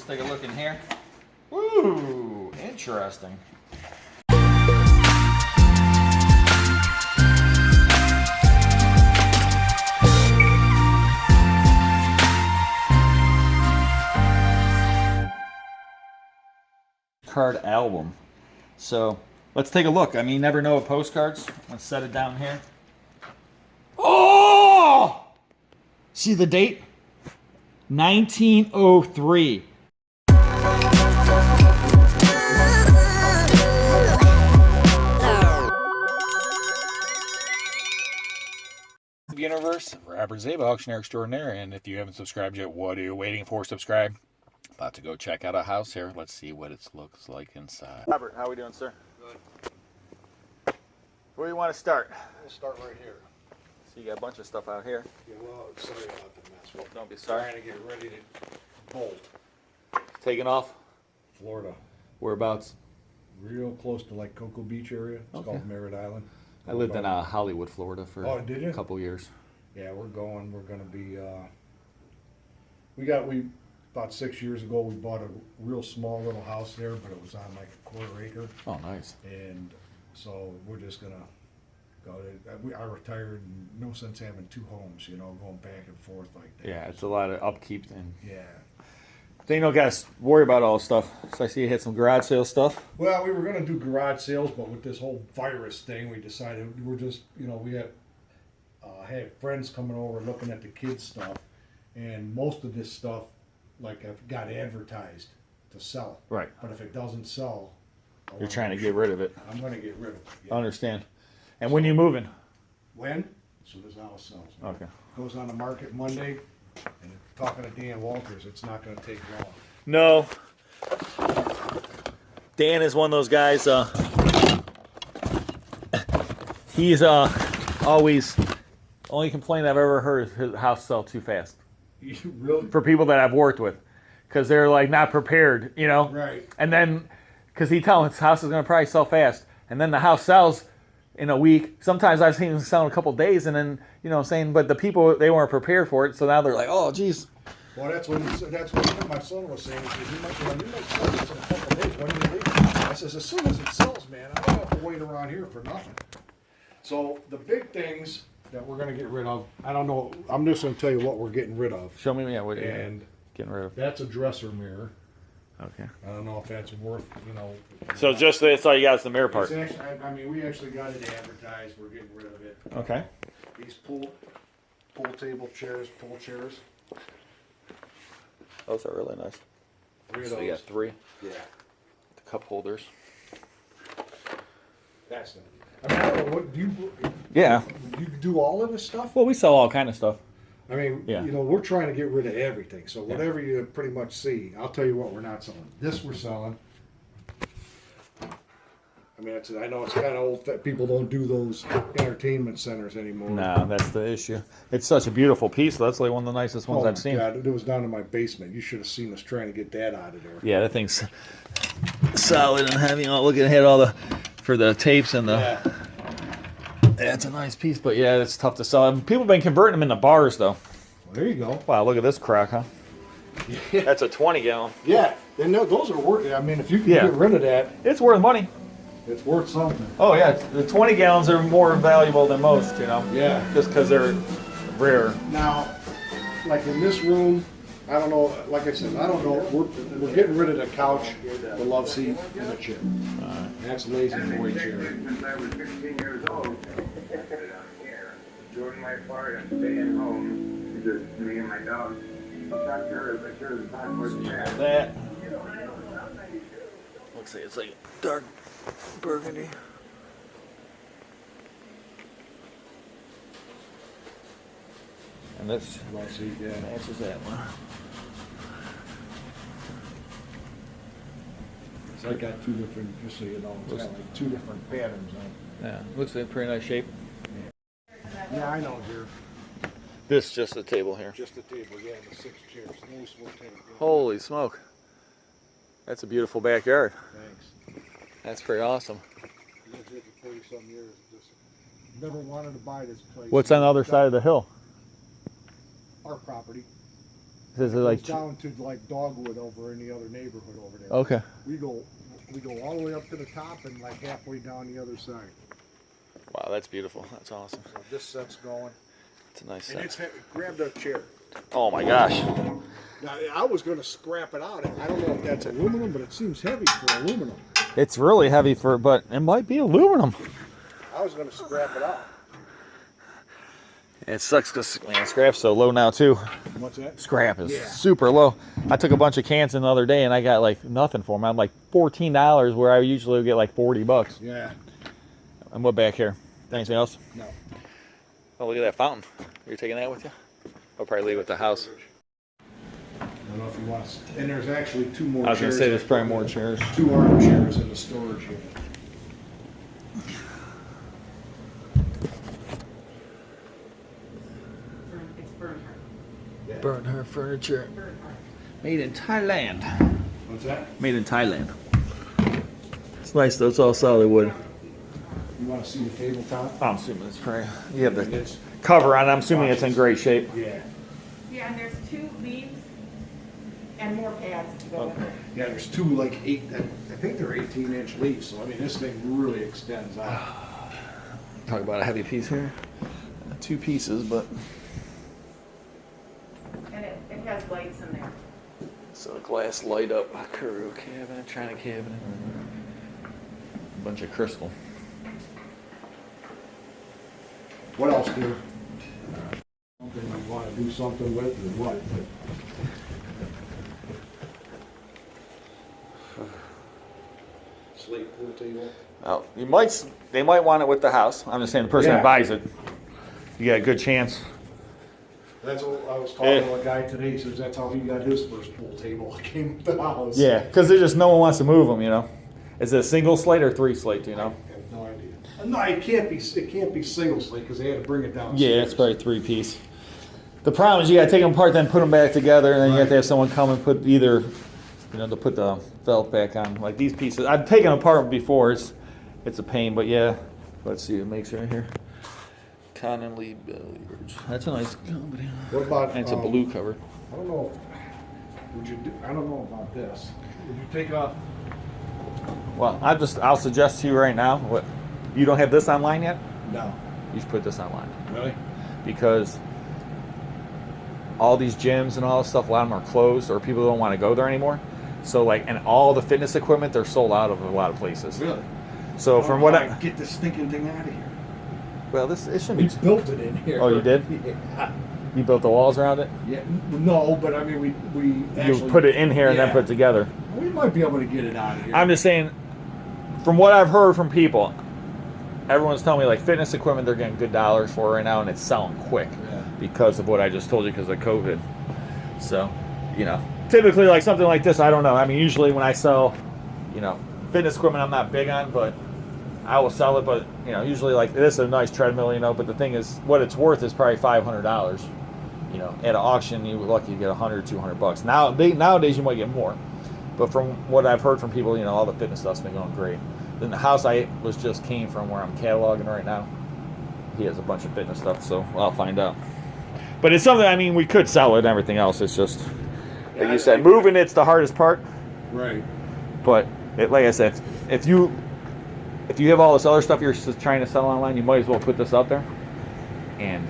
take a look in here. Ooh, interesting. Card album. So let's take a look. I mean, you never know with postcards. Let's set it down here. Oh! See the date? 1903. Universe, Robert Zaba, auctioneer extraordinaire, and if you haven't subscribed yet, what are you waiting for? Subscribe. About to go check out a house here. Let's see what it looks like inside. Robert, how are we doing, sir? Good. Where do you want to start? We'll start right here. So you got a bunch of stuff out here. Yeah, well, sorry about the mess. Well, don't be sorry. Trying to get ready to bolt. Taking off? Florida. Whereabouts? Real close to like Cocoa Beach area. It's called Merritt Island. I lived in Hollywood, Florida for a couple years. Yeah, we're going. We're going to be. We about 6 years ago we bought a real small little house there, but it was on like a quarter acre. Oh, nice. And so we're just gonna go. I retired, and no sense having two homes, you know, going back and forth like that. Yeah, it's a lot of upkeep and. Yeah. Then you don't got to worry about all this stuff. So I see you hit some garage sale stuff. Well, we were going to do garage sales, but with this whole virus thing, we decided we're just, you know, we had friends coming over looking at the kids' stuff, and most of this stuff, like, I've got advertised to sell it. Right. But if it doesn't sell, You're trying to get rid of it. I'm going to get rid of it. Yeah. I understand. And when you moving? When? As soon as the house sells. Okay. Goes on the market Monday, and talking to Dan Walters, it's not going to take long. No. Dan is one of those guys, he's always, only complaint I've ever heard is his house sell too fast. Really? For people that I've worked with. Because they're like not prepared, you know? Right. And then, because he tells his house is going to probably sell fast. And then the house sells in a week. Sometimes I've seen it sell in a couple of days, and then, you know what I'm saying? But the people, they weren't prepared for it, so now they're like, oh, geez. Well, that's what my son was saying. He says, you might sell this in a couple of days. When do you leave? I says, as soon as it sells, man, I don't have to wait around here for nothing. So the big things that we're going to get rid of, I don't know. I'm just going to tell you what we're getting rid of. Show me, yeah, what you're And getting rid of. that's a dresser mirror. Okay. I don't know if that's worth, you know. So just that's all you got is the mirror part. It's actually, I mean, we actually got it advertised. We're getting rid of it. Okay. These pool table chairs, pull chairs. Those are really nice. Three of So those. you got three. Yeah. The cup holders. That's not. I mean, I don't know, what do you? Yeah. You do all of this stuff? Well, we sell all kind of stuff. I mean, Yeah. you know, we're trying to get rid of everything. So whatever you pretty much see, I'll tell you what we're not selling. This we're selling. I mean, I know it's kind of old that people don't do those entertainment centers anymore. No, that's the issue. It's such a beautiful piece. That's like one of the nicest ones Oh I've seen. my God, it was down in my basement. You should have seen us trying to get that out of there. Yeah, that thing's solid and heavy. Oh, look at all the for the tapes and the. Yeah. Yeah, it's a nice piece, but yeah, it's tough to sell. People have been converting them into bars, though. Well, there you go. Wow, look at this crack, huh? That's a 20-gallon. Yeah, and those are worth. I mean, if you can Yeah. get rid of that, It's worth money. it's worth something. Oh yeah, the 20 gallons are more valuable than most, you know. Yeah. Just because they're rare. Now, like in this room, I don't know. Like I said, I don't know. We're getting rid of the couch, the love seat, and the chair. That's lazy boy chair. Since I was 15 years old, doing my part and staying home, just me and my dog. I'm not sure the time was bad. That looks like it's like dark burgundy. And this Love seat, yeah. matches that one. So I got two different, just so you know, it's got like two different patterns on it. Yeah, looks like a pretty nice shape. Yeah, I know here. This just the table here. Just the table, yeah, the 6 chairs. Nice little table. Holy smoke. That's a beautiful backyard. Thanks. That's pretty awesome. Lived here for 40-some years. Just never wanted to buy this place. What's on the other side of the hill? Our property. Is it It like goes down to like Dogwood over in the other neighborhood over there. okay? We go all the way up to the top and like halfway down the other side. Wow, that's beautiful. That's awesome. So this set's going. It's a nice And set. it's grab the chair. Oh my gosh. Now I was gonna scrap it out. I don't know if that's aluminum, but it seems heavy for aluminum. It's really heavy but it might be aluminum. I was gonna scrap it out. It sucks because man, scrap's so low now too. What's that? Scrap is super low. I took a bunch of cans in the other day and I got like nothing for them. I'm like $14 where I usually get like $40. Yeah. And what back here? Anything else? No. Oh, look at that fountain. You're taking that with you? I'll probably leave it at the house. I don't know if you want to. And there's actually 2 more. I was gonna say there's probably more chairs. 2 armchairs in the storage unit. It's Bernhardt. Bernhardt furniture. Made in Thailand. What's that? Made in Thailand. It's nice though, it's all solid wood. You want to see the tabletop? I'm assuming it's probably, you have the cover on, I'm assuming it's in great shape. Yeah. Yeah, and there's 2 leaves and more pads to go with it. Yeah, there's 2 like 8. I think they're 18-inch leaves. So I mean, this thing really extends out. Talk about a heavy piece here. 2 pieces, but. And it has lights in there. So glass light up, Kuru cabinet, China cabinet. A bunch of crystal. What else, dear? Something you want to do something with or what? Sleep pool table. Oh, they might want it with the house. I'm just saying the person Yeah. that buys it, you got a good chance. That's what I was talking to a guy today. He says that's how he got his first pool table. It came with the house. Yeah, because there's just no one wants to move them, you know. Is it a single slate or 3 slate, do you know? I have no idea. No, it can't be single slate because they had to bring it down. Yeah, it's probably 3 piece. The problem is you gotta take them apart, then put them back together, and then you have to have someone come and put either, you know, to put the felt back on. Like these pieces, I've taken them apart before. It's a pain, but yeah. Let's see, it makes right here. Connolly Billiards. That's a nice company. What about? And it's a blue cover. I don't know. I don't know about this. Would you take off? Well, I'll suggest to you right now. What? You don't have this online yet? No. You should put this online Really? because all these gyms and all this stuff, a lot of them are closed or people don't want to go there anymore. So like, and all the fitness equipment, they're sold out of a lot of places. Really? So from what I get this stinking thing out of here. well, it shouldn't We be. built it in here. Oh, you did? Yeah. You built the walls around it. Yeah. No, but I mean, we actually You put it in here and then yeah. put it together. We might be able to get it out of here. I'm just saying, from what I've heard from people, everyone's telling me like fitness equipment they're getting good dollars for right now, and it's selling quick Yeah. because of what I just told you because of COVID. So, you know, typically like something like this, I don't know. I mean, usually when I sell, you know, fitness equipment, I'm not big on, but I will sell it. But you know, usually like this is a nice treadmill, you know. But the thing is, what it's worth is probably $500. You know, at an auction, you're lucky to get $100, $200. Nowadays, you might get more. But from what I've heard from people, you know, all the fitness stuff's been going great. Then the house I came from where I'm cataloging right now, he has a bunch of fitness stuff, so I'll find out. But it's something, I mean, we could sell it and everything else. It's just, like you said, moving it's the hardest part. Right. But like I said, if you have all this other stuff you're trying to sell online, you might as well put this out there. And,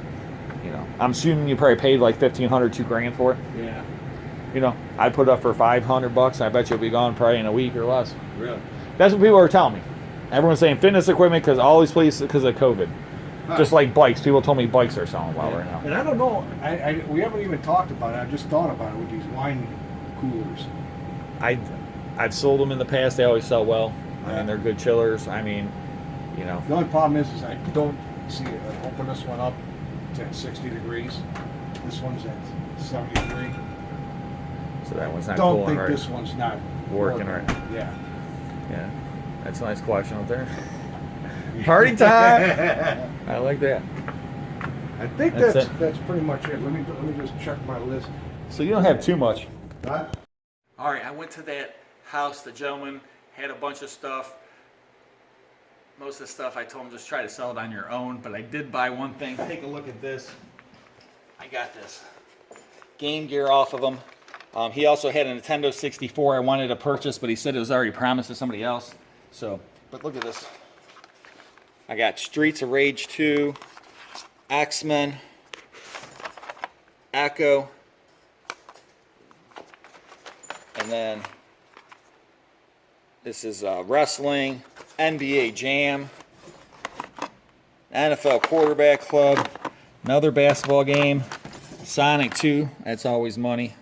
you know, I'm assuming you probably paid like $1,500, $2,000 for it. Yeah. You know, I put it up for $500. I bet you'll be gone probably in a week or less. Really? That's what people are telling me. Everyone's saying fitness equipment because all these places because of COVID. Huh. Just like bikes, people told me bikes are selling well right now. And I don't know. We haven't even talked about it. I just thought about it with these wine coolers. I've sold them in the past. They always sell well. I Yeah. mean, they're good chillers. I mean, you know. The only problem is I don't see it. I open this one up. It's at 60 degrees. This one's at 73. So that one's not Don't cooling think right. this one's not Working right. Yeah. Yeah, that's a nice collection up there. Party time! I like that. I think That's that's it. pretty much it. Let me just check my list. So you don't have too much. Huh? All right, I went to that house. The gentleman had a bunch of stuff. Most of the stuff I told him just try to sell it on your own, but I did buy one thing. Take a look at this. I got this Game Gear off of him. He also had a Nintendo 64 I wanted to purchase, but he said it was already promised to somebody else. So, but look at this. I got Streets of Rage 2, X-Men, Echo, and then this is wrestling, NBA Jam, NFL Quarterback Club, another basketball game, Sonic 2, that's always money,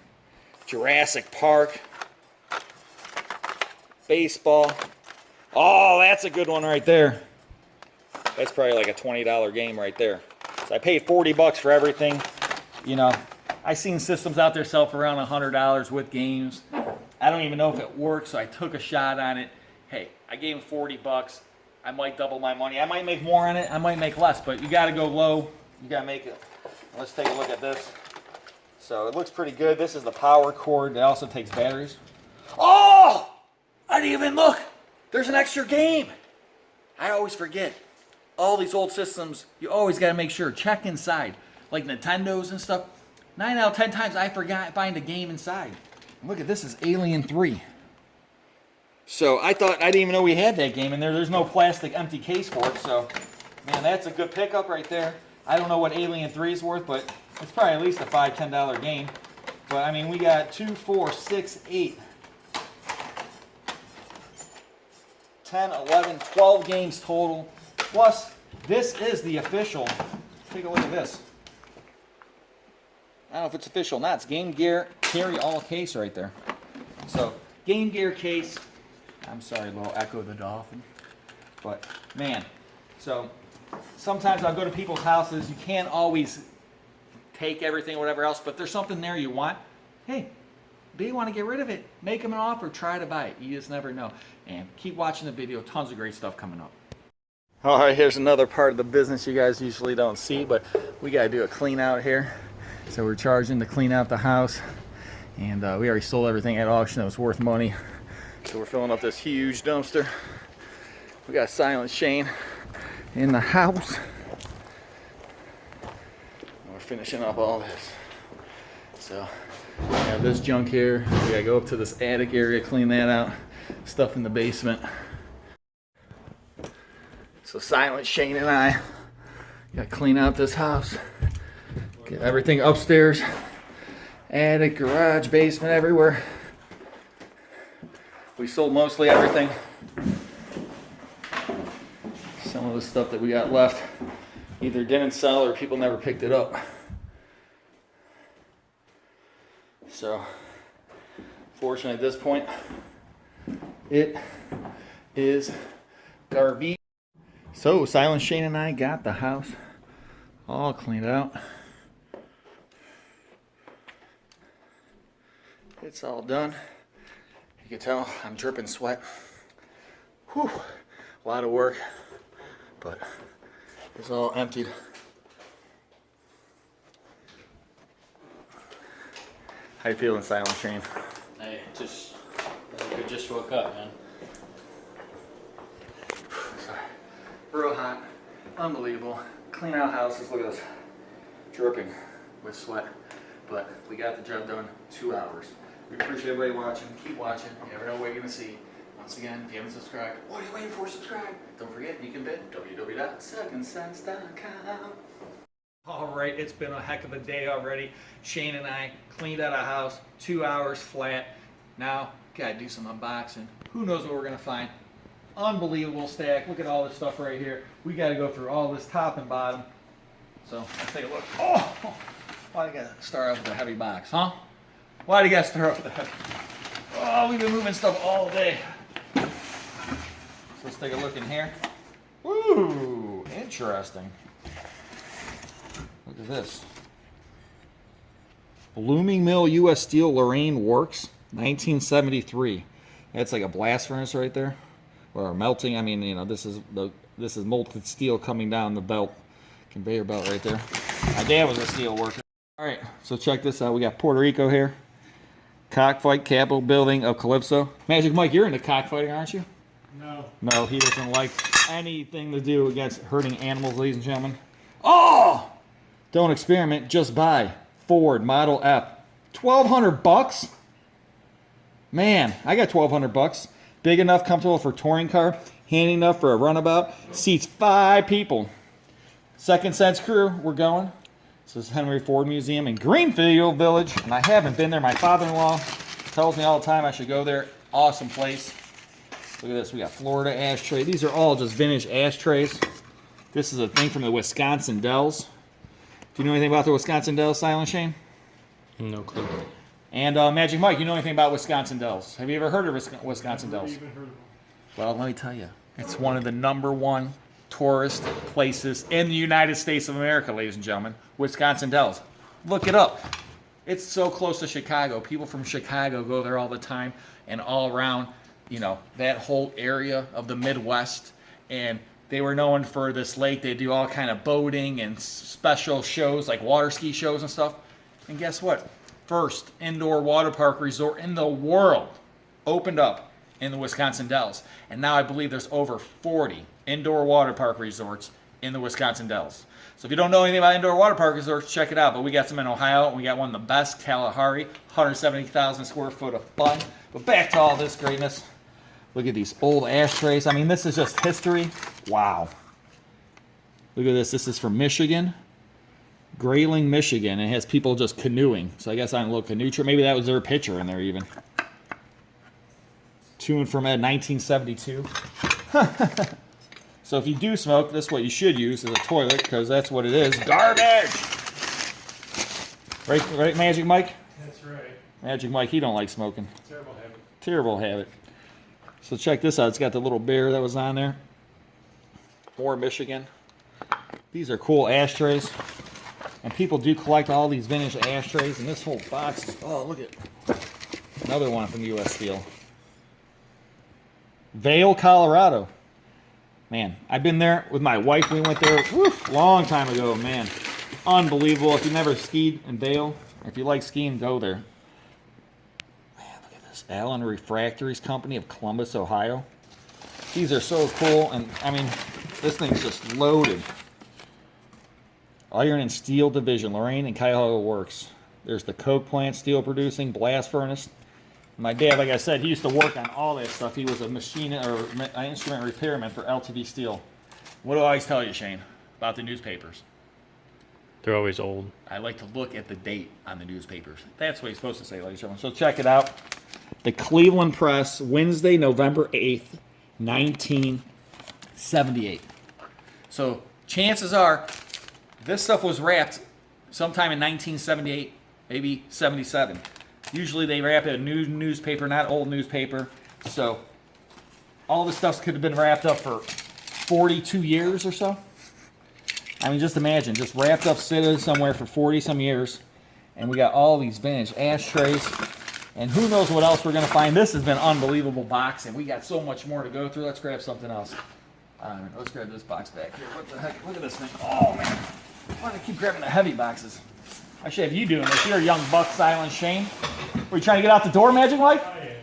Jurassic Park, baseball. Oh, that's a good one right there. That's probably like a $20 game right there. So I paid 40 bucks for everything. You know, I seen systems out there sell for around $100 with games. I don't even know if it works, so I took a shot on it. Hey, I gave him 40 bucks. I might double my money. I might make more on it. I might make less, but you got to go low. You got to make it. Let's take a look at this. So it looks pretty good. This is the power cord. It also takes batteries. Oh! I didn't even look. There's an extra game. I always forget. All these old systems, you always got to make sure. Check inside. Like Nintendos and stuff. 9 out of 10 times I find a game inside. Look at this, is Alien 3. So I didn't even know we had that game in there. There's no plastic empty case for it. So, man, that's a good pickup right there. I don't know what Alien 3 is worth, but it's probably at least a $5, $10 game. But, I mean, we got 2, 4, 6, 8, 10, 11, 12 games total. Plus, this is the official. Take a look at this. I don't know if it's official or not. It's Game Gear Carry All case right there. So, Game Gear case. I'm sorry, little Echo the Dolphin. But, man. So, sometimes I'll go to people's houses. You can't always take everything or whatever else, but there's something there you want. Hey, do you want to get rid of it? Make them an offer. Try to buy it. You just never know. And keep watching the video. Tons of great stuff coming up. All right, here's another part of the business you guys usually don't see, but we got to do a clean out here. So we're charging to clean out the house, and we already sold everything at auction that was worth money. So we're filling up this huge dumpster. We got Silent Shane in the house. And we're finishing up all this. So we have this junk here. We gotta go up to this attic area, clean that out. Stuff in the basement. So Silent Shane and I gotta clean out this house. Get everything upstairs, attic, garage, basement, everywhere. We sold mostly everything. Some of the stuff that we got left either didn't sell or people never picked it up. So, fortunately at this point, it is garbage. So, Silent Shane and I got the house all cleaned out. It's all done. You can tell I'm dripping sweat. Whew, a lot of work, but it's all emptied. How you feeling, Silent Shane? Hey, I just woke up, man. Sorry. Real hot, unbelievable. Clean out houses, look at this, dripping with sweat. But we got the job done, 2 hours. We appreciate everybody watching. Keep watching. You never know what you're going to see. Once again, if you haven't subscribed, what are you waiting for? Subscribe. Don't forget, you can bid www.secondsense.com. All right, it's been a heck of a day already. Shane and I cleaned out a house, 2 hours flat. Now, gotta do some unboxing. Who knows what we're going to find? Unbelievable stack. Look at all this stuff right here. We got to go through all this top and bottom. So, let's take a look. Oh! Why do you got to start off with a heavy box, huh? Why do you got to start off with a heavy? Oh, we've been moving stuff all day. So let's take a look in here. Ooh, interesting. Look at this. Blooming Mill U.S. Steel Lorraine Works, 1973. That's like a blast furnace right there, or melting. I mean, you know, this is molten steel coming down the belt, conveyor belt right there. My dad was a steel worker. All right, so check this out. We got Puerto Rico here. Cockfight Capitol Building of Calypso. Magic Mike, you're into cockfighting, aren't you? No. No, he doesn't like anything to do against hurting animals, ladies and gentlemen. Oh! Don't experiment, just buy. Ford Model F, $1,200? Man, I got $1,200. Big enough, comfortable for a touring car, handy enough for a runabout. Seats 5 people. Second Sense crew, we're going. This is Henry Ford Museum in Greenfield Village, and I haven't been there. My father-in-law tells me all the time I should go there. Awesome place. Look at this. We got Florida ashtray. These are all just vintage ashtrays. This is a thing from the Wisconsin Dells. Do you know anything about the Wisconsin Dells, Silent Shane? No clue. And Magic Mike, you know anything about Wisconsin Dells? Have you ever heard of Wisconsin Dells? Well, let me tell you. It's one of the #1 tourist places in the United States of America, ladies and gentlemen. Wisconsin Dells. Look it up. It's so close to Chicago. People from Chicago go there all the time, and all around, you know, that whole area of the Midwest. And they were known for this lake. They do all kind of boating and special shows like water ski shows and stuff. And guess what? First indoor water park resort in the world opened up in the Wisconsin Dells. And now I believe there's over 40 indoor water park resorts in the Wisconsin Dells. So if you don't know anything about indoor water park resorts, check it out. But we got some in Ohio, and we got one of the best, Kalahari, 170,000 square foot of fun. But back to all this greatness. Look at these old ashtrays. I mean, this is just history. Wow. Look at this. This is from Michigan. Grayling, Michigan. And it has people just canoeing. So I guess I'm a little canoe trip. Maybe that was their picture in there even. To and from Ed, 1972. So if you do smoke, that's what you should use as a toilet, because that's what it is. Garbage! Right, Magic Mike? That's right. Magic Mike, he don't like smoking. Terrible habit. Terrible habit. So check this out. It's got the little bear that was on there. More Michigan. These are cool ashtrays. And people do collect all these vintage ashtrays. And this whole box is, oh, look at another one from U.S. Steel. Vail, Colorado. Man, I've been there with my wife. We went there long time ago, man. Unbelievable. If you never skied in Vail, if you like skiing, go there. Man, look at this. Allen Refractories Company of Columbus, Ohio. These are so cool. And, I mean, this thing's just loaded. Iron and Steel Division, Lorraine and Cuyahoga Works. There's the coke plant, steel producing, blast furnace. My dad, like I said, he used to work on all that stuff. He was a machine or an instrument repairman for LTV Steel. What do I always tell you, Shane, about the newspapers? They're always old. I like to look at the date on the newspapers. That's what he's supposed to say, ladies and gentlemen. So check it out. The Cleveland Press, Wednesday, November 8th, 1978. So chances are this stuff was wrapped sometime in 1978, maybe 77. Usually they wrap it in a new newspaper, not old newspaper. So all this stuff could have been wrapped up for 42 years or so. I mean, just imagine, just wrapped up sitting somewhere for 40 some years. And we got all these vintage ashtrays. And who knows what else we're going to find. This has been an unbelievable box, and we got so much more to go through. Let's grab something else. Let's grab this box back here. What the heck? Look at this thing. Oh, man. Why do I keep grabbing the heavy boxes? I should have you doing this. You're a young buck, Silent Shane. Were you trying to get out the door, Magic Mike? I am.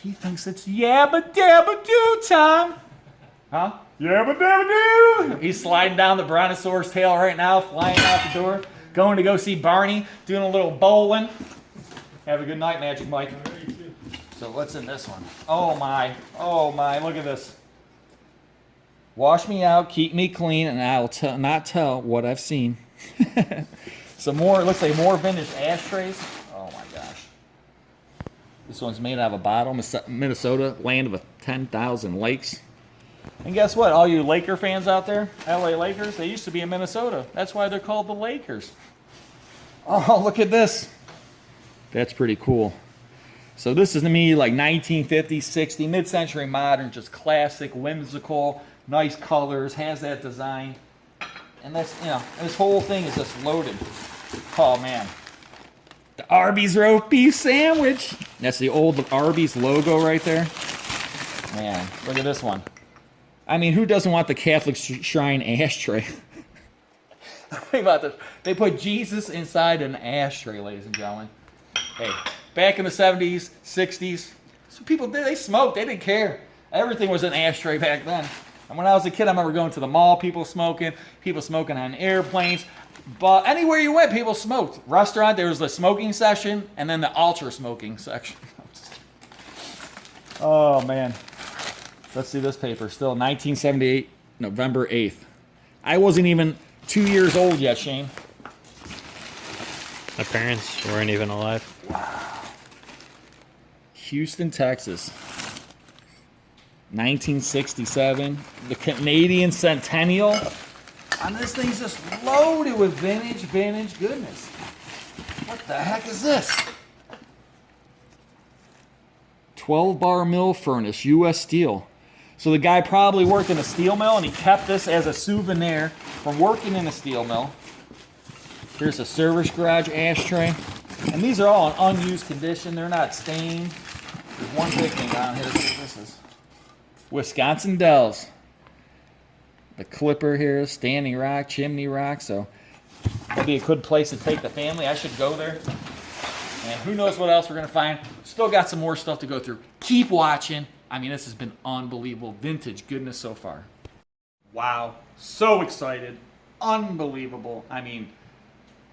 He thinks it's yabba dabba doo time. Huh? Yabba dabba doo. He's sliding down the brontosaurus tail right now, flying out the door, going to go see Barney, doing a little bowling. Have a good night, Magic Mike. So what's in this one? Oh my, look at this. Wash me out, keep me clean, and I will not tell what I've seen. Some more, it looks like more vintage ashtrays. Oh my gosh. This one's made out of a bottle, Minnesota, land of 10,000 lakes. And guess what, all you Laker fans out there, LA Lakers, they used to be in Minnesota. That's why they're called the Lakers. Oh, look at this. That's pretty cool. So this is to me like 1950s, 60s, mid-century modern, just classic, whimsical, nice colors, has that design. And that's, you know, this whole thing is just loaded. Oh, man. The Arby's roast beef sandwich. That's the old Arby's logo right there. Man, look at this one. I mean, who doesn't want the Catholic shrine ashtray? Think about this. They put Jesus inside an ashtray, ladies and gentlemen. Hey, back in the 70s, 60s, so people did, they smoked. They didn't care. Everything was an ashtray back then. And when I was a kid, I remember going to the mall, people smoking on airplanes. But anywhere you went, people smoked. Restaurant, there was the smoking section and then the ultra smoking section. Oh, man. Let's see this paper. Still 1978, November 8th. I wasn't even 2 years old yet, Shane. My parents weren't even alive. Wow. Houston, Texas. 1967. The Canadian Centennial. And this thing's just loaded with vintage goodness. What the heck is this? 12-bar mill furnace, U.S. steel. So the guy probably worked in a steel mill and he kept this as a souvenir from working in a steel mill. Here's a service garage ashtray. And these are all in unused condition. They're not stained. There's one big thing down here. This is Wisconsin Dells. The Clipper here, Standing Rock, Chimney Rock. So that'd be a good place to take the family. I should go there. And who knows what else we're going to find. Still got some more stuff to go through. Keep watching. I mean, this has been unbelievable. Vintage goodness so far. Wow. So excited. Unbelievable. I mean,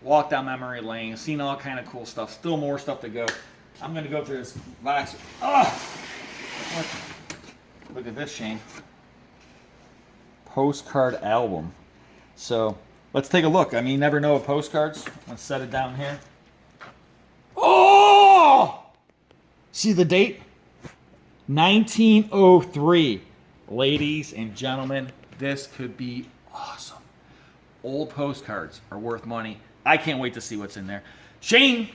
walked down memory lane, seen all kind of cool stuff. Still more stuff to go. I'm going to go through this box. Oh! Look at this, Shane. Postcard album. So, let's take a look. I mean, you never know with postcards. Let's set it down here. Oh! See the date? 1903. Ladies and gentlemen, this could be awesome. Old postcards are worth money. I can't wait to see what's in there. Shane,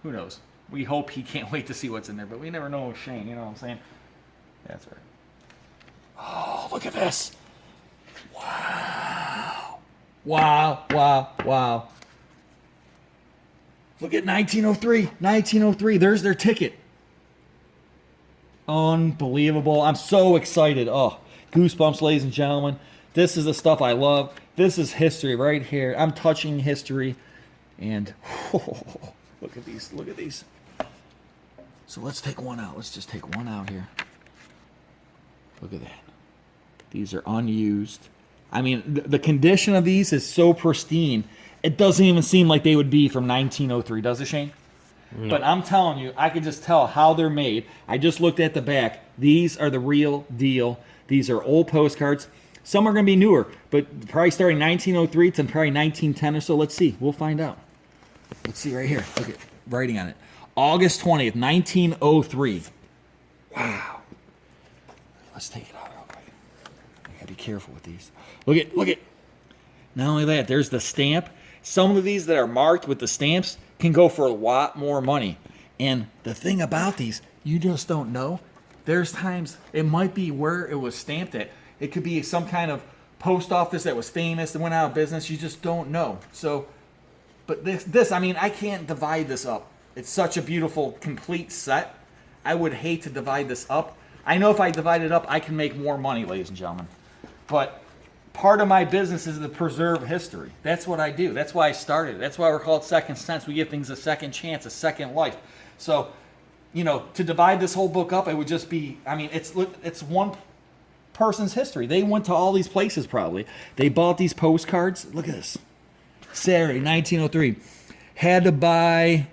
who knows? We hope he can't wait to see what's in there, but we never know with Shane, you know what I'm saying? That's right. Oh, look at this. Wow. Wow, wow, wow. Look at 1903. 1903. There's their ticket. Unbelievable. I'm so excited. Oh, goosebumps, ladies and gentlemen. This is the stuff I love. This is history right here. I'm touching history. And look at these. Look at these. So let's take one out. Let's just take one out here. Look at that. These are unused. I mean, the condition of these is so pristine. It doesn't even seem like they would be from 1903, does it, Shane? No. But I'm telling you, I can just tell how they're made. I just looked at the back. These are the real deal. These are old postcards. Some are going to be newer, but probably starting 1903 to probably 1910 or so. Let's see. We'll find out. Let's see right here. Look at writing on it. August 20th, 1903. Wow. Let's take it out real quick. I gotta be careful with these. Look at. Not only that, there's the stamp. Some of these that are marked with the stamps can go for a lot more money. And the thing about these, you just don't know. There's times it might be where it was stamped at. It could be some kind of post office that was famous that went out of business. You just don't know. So, but this, I mean, I can't divide this up. It's such a beautiful, complete set. I would hate to divide this up. I know if I divide it up, I can make more money, ladies and gentlemen. But part of my business is to preserve history. That's what I do. That's why I started. That's why we're called Second Sense. We give things a second chance, a second life. So, you know, to divide this whole book up, it would just be, I mean, it's one person's history. They went to all these places probably. They bought these postcards. Look at this. Saturday, 1903. Had to buy,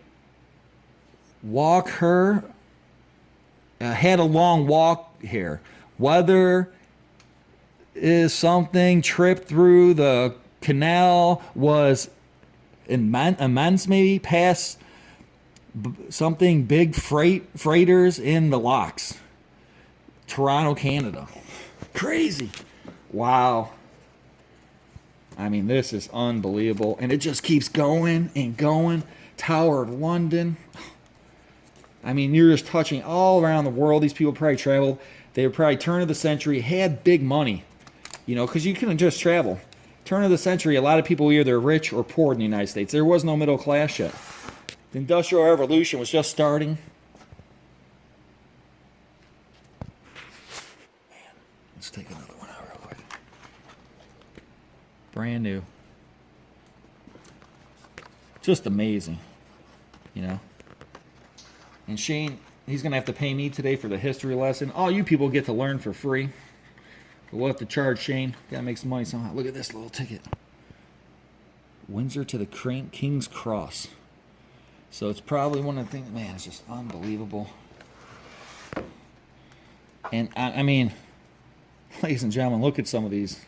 walk her, had a long walk here. Weather is something, trip through the canal was immense, maybe, past something, big freighters in the locks. Toronto, Canada. Crazy. Wow. I mean, this is unbelievable. And it just keeps going and going. Tower of London. I mean, you're just touching all around the world. These people probably traveled. They were probably turn of the century, had big money. You know, because you couldn't just travel. Turn of the century, a lot of people were either rich or poor in the United States. There was no middle class yet. The Industrial Revolution was just starting. Man, let's take another one out real quick. Brand new. Just amazing, you know. And Shane, he's going to have to pay me today for the history lesson. All you people get to learn for free. We'll have to charge Shane. Gotta make some money somehow. Look at this little ticket. Windsor to the King's Cross. So it's probably one of the things, man, it's just unbelievable. And I mean, ladies and gentlemen, look at some of these.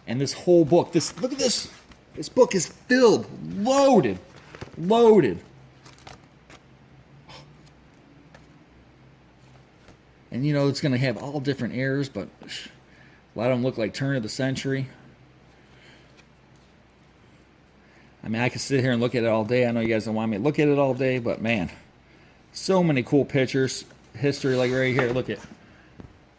And this whole book, look at this. This book is filled, loaded. And you know, it's going to have all different eras, but a lot of them look like turn of the century. I mean, I could sit here and look at it all day. I know you guys don't want me to look at it all day, but man, so many cool pictures. History, like right here. Look at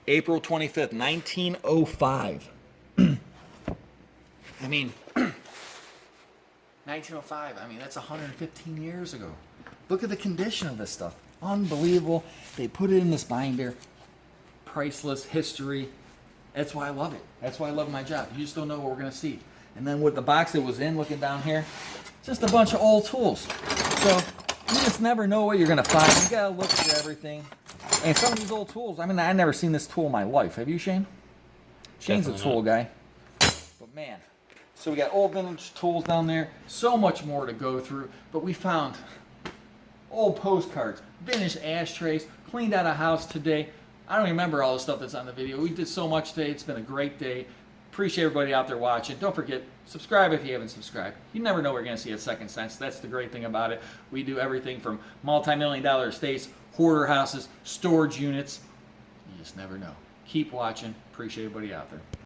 April 25th, 1905. I mean, 1905. I mean, that's 115 years ago. Look at the condition of this stuff. Unbelievable. They put it in this binder. Priceless history. That's why I love it. That's why I love my job. You just don't know what we're going to see. And then with the box it was in, looking down here, just a bunch of old tools. So you just never know what you're going to find. You got to look through everything. And some of these old tools, I mean, I've never seen this tool in my life. Have you, Shane? Shane's a tool guy. But man, so we got old vintage tools down there. So much more to go through. But we found old postcards, vintage ashtrays, cleaned out a house today. I don't remember all the stuff that's on the video. We did so much today. It's been a great day. Appreciate everybody out there watching. Don't forget, subscribe if you haven't subscribed. You never know we're going to see a second sense. That's the great thing about it. We do everything from multi-million-dollar estates, hoarder houses, storage units. You just never know. Keep watching. Appreciate everybody out there.